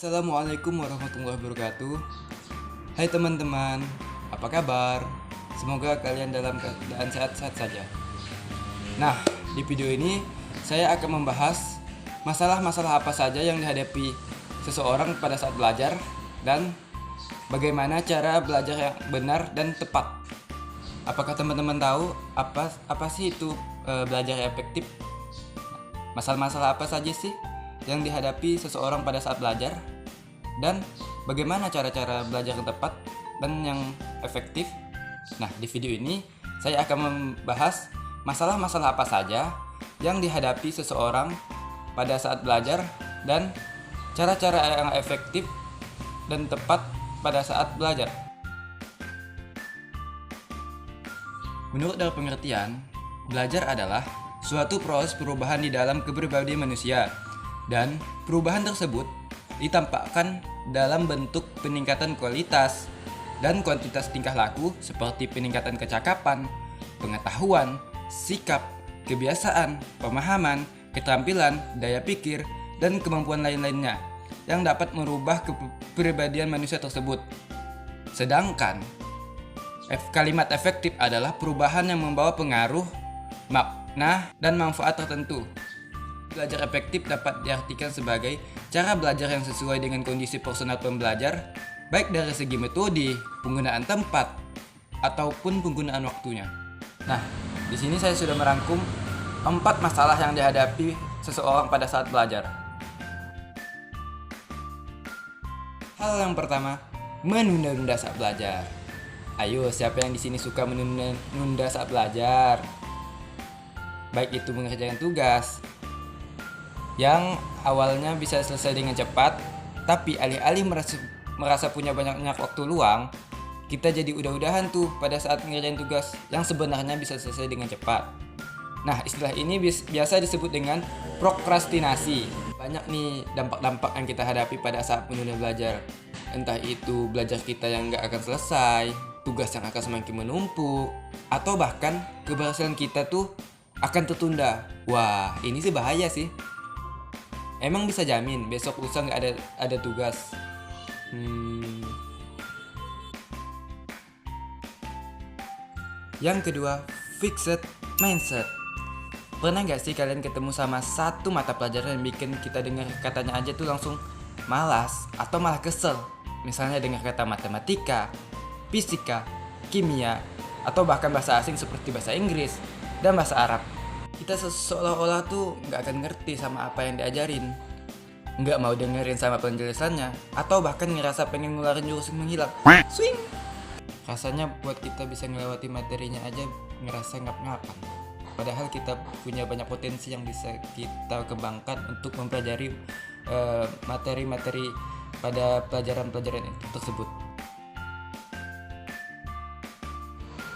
Assalamualaikum warahmatullahi wabarakatuh. Hai teman-teman, apa kabar? Semoga kalian dalam keadaan sehat-sehat saja. Nah, di video ini saya akan membahas masalah-masalah apa saja yang dihadapi seseorang pada saat belajar dan bagaimana cara belajar yang benar dan tepat. Apakah teman-teman tahu apa sih itu belajar efektif? Masalah-masalah apa saja sih yang dihadapi seseorang pada saat belajar, dan bagaimana cara-cara belajar yang tepat dan yang efektif? Nah, di video ini saya akan membahas masalah-masalah apa saja yang dihadapi seseorang pada saat belajar dan cara-cara yang efektif dan tepat pada saat belajar. Menurut dalam pengertian, belajar adalah suatu proses perubahan di dalam kepribadian manusia, dan perubahan tersebut ditampakkan dalam bentuk peningkatan kualitas dan kuantitas tingkah laku seperti peningkatan kecakapan, pengetahuan, sikap, kebiasaan, pemahaman, keterampilan, daya pikir, dan kemampuan lain-lainnya yang dapat merubah kepribadian manusia tersebut. Sedangkan kalimat efektif adalah perubahan yang membawa pengaruh, makna, dan manfaat tertentu. Belajar efektif dapat diartikan sebagai cara belajar yang sesuai dengan kondisi personal pembelajar, baik dari segi metode, penggunaan tempat, ataupun penggunaan waktunya. Nah, di sini saya sudah merangkum 4 masalah yang dihadapi seseorang pada saat belajar. Hal yang pertama, menunda-nunda saat belajar. Ayo, siapa yang di sini suka menunda saat belajar? Baik itu mengerjakan tugas yang awalnya bisa selesai dengan cepat, tapi alih-alih merasa punya banyak waktu luang, kita jadi udah-udahan tuh pada saat ngerjain tugas yang sebenarnya bisa selesai dengan cepat. Nah, istilah ini biasa disebut dengan prokrastinasi. Banyak nih dampak-dampak yang kita hadapi pada saat menunda belajar. Entah itu belajar kita yang gak akan selesai, tugas yang akan semakin menumpuk, atau bahkan keberhasilan kita tuh akan tertunda. Wah, ini sih bahaya sih. Emang bisa jamin besok lusa nggak ada tugas? Yang kedua, fixed mindset. Pernah nggak sih kalian ketemu sama satu mata pelajaran yang bikin kita dengar katanya aja tuh langsung malas atau malah kesel? Misalnya dengar kata matematika, fisika, kimia, atau bahkan bahasa asing seperti bahasa Inggris dan bahasa Arab. Kita seolah-olah tuh nggak akan ngerti sama apa yang diajarin, nggak mau dengerin sama penjelasannya, atau bahkan ngerasa pengen ngeluarin jurus menghilang. Swing! Rasanya buat kita bisa ngelewati materinya aja ngerasa ngap-ngapan. Padahal kita punya banyak potensi yang bisa kita kembangkan untuk mempelajari materi-materi pada pelajaran-pelajaran tersebut.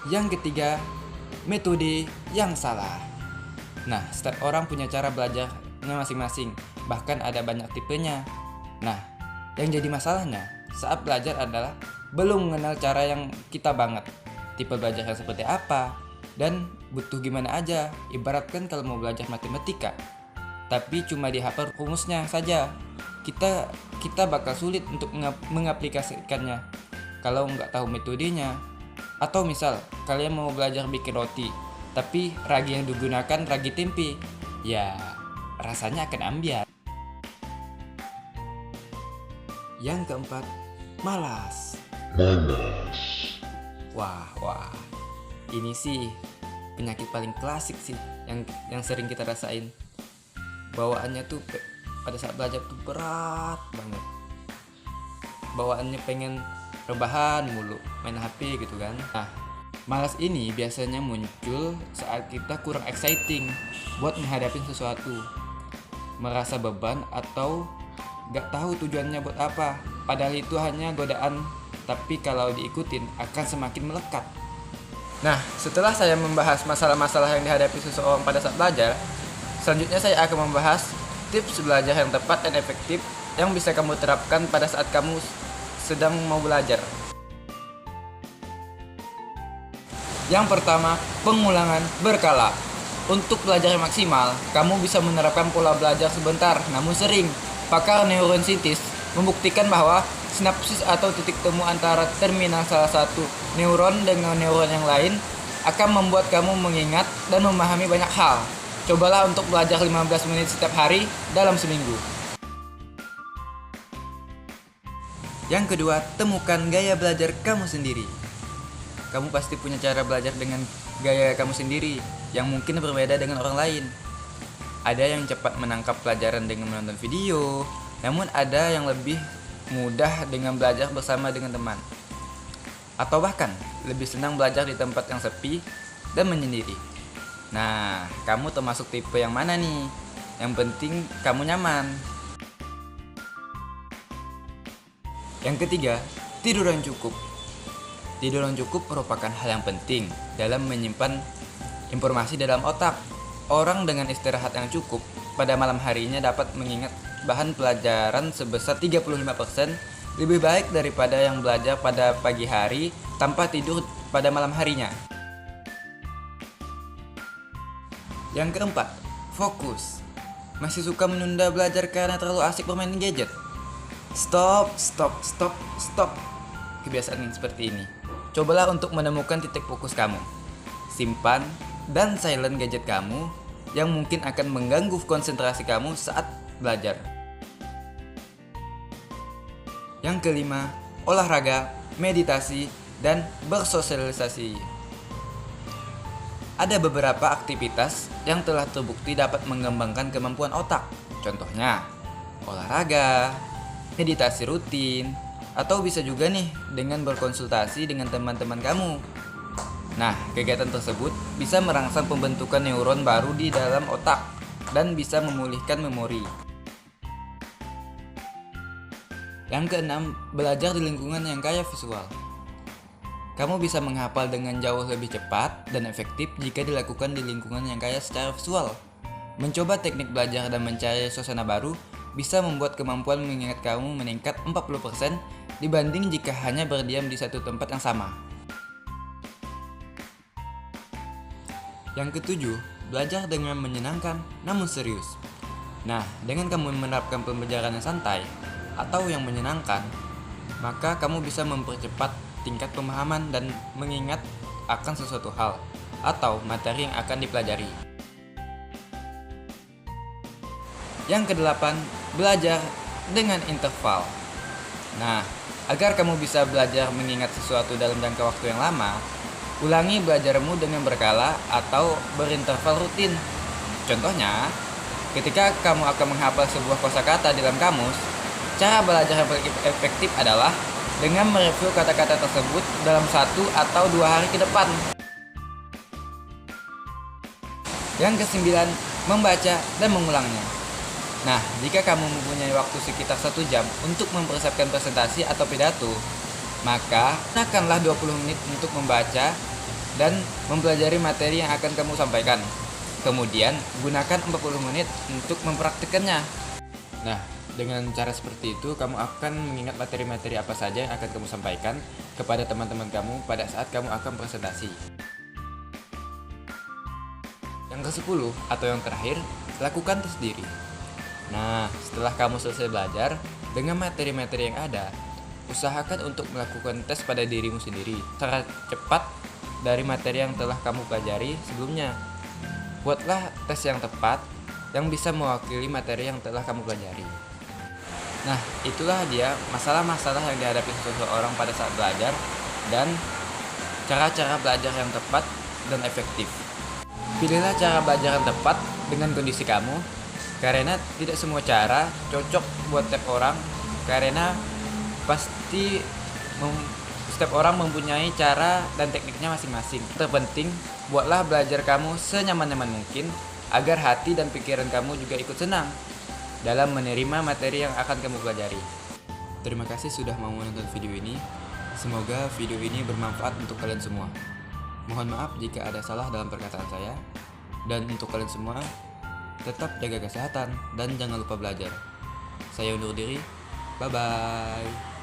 Yang ketiga, metode yang salah. Nah, setiap orang punya cara belajarnya masing-masing, bahkan ada banyak tipenya. Nah, yang jadi masalahnya saat belajar adalah belum mengenal cara yang kita banget. Tipe belajar yang seperti apa, dan butuh gimana aja. Ibaratkan kalau mau belajar matematika, tapi cuma dihafal rumusnya saja, kita bakal sulit untuk mengaplikasikannya kalau nggak tahu metodenya. Atau misal, kalian mau belajar bikin roti, tapi ragi yang digunakan ragi tempe, ya rasanya akan ambiar. Yang keempat, malas. Wah, ini sih penyakit paling klasik sih yang sering kita rasain. Bawaannya tuh pada saat belajar tuh berat banget. Bawaannya pengen rebahan mulu, main HP gitu kan. Nah, malas ini biasanya muncul saat kita kurang exciting buat menghadapi sesuatu, merasa beban atau gak tahu tujuannya buat apa. Padahal itu hanya godaan, tapi kalau diikutin akan semakin melekat. Nah, setelah saya membahas masalah-masalah yang dihadapi seseorang pada saat belajar, selanjutnya saya akan membahas tips belajar yang tepat dan efektif yang bisa kamu terapkan pada saat kamu sedang mau belajar. Yang pertama, pengulangan berkala. Untuk belajar yang maksimal, kamu bisa menerapkan pola belajar sebentar namun sering. Pakar neuroscientist membuktikan bahwa sinapsis atau titik temu antara terminal salah satu neuron dengan neuron yang lain akan membuat kamu mengingat dan memahami banyak hal. Cobalah untuk belajar 15 menit setiap hari dalam seminggu. Yang kedua, temukan gaya belajar kamu sendiri. Kamu pasti punya cara belajar dengan gaya kamu sendiri yang mungkin berbeda dengan orang lain. Ada yang cepat menangkap pelajaran dengan menonton video, namun ada yang lebih mudah dengan belajar bersama dengan teman. Atau bahkan lebih senang belajar di tempat yang sepi dan menyendiri. Nah, kamu termasuk tipe yang mana nih? Yang penting kamu nyaman. Yang ketiga, tidur yang cukup. Tidur yang cukup merupakan hal yang penting dalam menyimpan informasi dalam otak. Orang dengan istirahat yang cukup pada malam harinya dapat mengingat bahan pelajaran sebesar 35% lebih baik daripada yang belajar pada pagi hari tanpa tidur pada malam harinya. Yang keempat, fokus. Masih suka menunda belajar karena terlalu asik bermain gadget? Stop. Kebiasaan yang seperti ini. Cobalah untuk menemukan titik fokus kamu. Simpan dan silent gadget kamu yang mungkin akan mengganggu konsentrasi kamu saat belajar. Yang kelima, olahraga, meditasi, dan bersosialisasi. Ada beberapa aktivitas yang telah terbukti dapat mengembangkan kemampuan otak. Contohnya, olahraga, meditasi rutin, atau bisa juga nih dengan berkonsultasi dengan teman-teman kamu. Nah, kegiatan tersebut bisa merangsang pembentukan neuron baru di dalam otak dan bisa memulihkan memori. Yang keenam, belajar di lingkungan yang kaya visual. Kamu bisa menghafal dengan jauh lebih cepat dan efektif jika dilakukan di lingkungan yang kaya secara visual. Mencoba teknik belajar dan mencari suasana baru bisa membuat kemampuan mengingat kamu meningkat 40% dibanding jika hanya berdiam di satu tempat yang sama. Yang ketujuh, belajar dengan menyenangkan namun serius. Nah, dengan kamu menerapkan pembelajaran yang santai atau yang menyenangkan, maka kamu bisa mempercepat tingkat pemahaman dan mengingat akan sesuatu hal atau materi yang akan dipelajari. Yang kedelapan, belajar dengan interval. Nah, agar kamu bisa belajar mengingat sesuatu dalam jangka waktu yang lama, ulangi belajarmu dengan berkala atau berinterval rutin. Contohnya, ketika kamu akan menghafal sebuah kosakata dalam kamus, cara belajar yang efektif adalah dengan mereview kata-kata tersebut dalam 1 atau 2 hari ke depan. Yang kesembilan, membaca dan mengulangnya. Nah, jika kamu mempunyai waktu sekitar 1 jam untuk mempersiapkan presentasi atau pidato, maka gunakanlah 20 menit untuk membaca dan mempelajari materi yang akan kamu sampaikan. Kemudian, gunakan 40 menit untuk mempraktikkannya. Nah, dengan cara seperti itu, kamu akan mengingat materi-materi apa saja yang akan kamu sampaikan kepada teman-teman kamu pada saat kamu akan presentasi. Yang ke-10 atau yang terakhir, lakukan tes diri. Nah, setelah kamu selesai belajar dengan materi-materi yang ada, usahakan untuk melakukan tes pada dirimu sendiri secara cepat dari materi yang telah kamu pelajari sebelumnya. Buatlah tes yang tepat yang bisa mewakili materi yang telah kamu pelajari. Nah, itulah dia masalah-masalah yang dihadapi seseorang pada saat belajar dan cara-cara belajar yang tepat dan efektif. Pilihlah cara belajar yang tepat dengan kondisi kamu, karena tidak semua cara cocok buat setiap orang, karena pasti setiap orang mempunyai cara dan tekniknya masing-masing. Terpenting, buatlah belajar kamu senyaman-nyaman mungkin agar hati dan pikiran kamu juga ikut senang dalam menerima materi yang akan kamu pelajari. Terima kasih sudah mau menonton video ini. Semoga video ini bermanfaat untuk kalian semua. Mohon maaf jika ada salah dalam perkataan saya. Dan untuk kalian semua, tetap jaga kesehatan dan jangan lupa belajar. Saya undur diri. Bye-bye.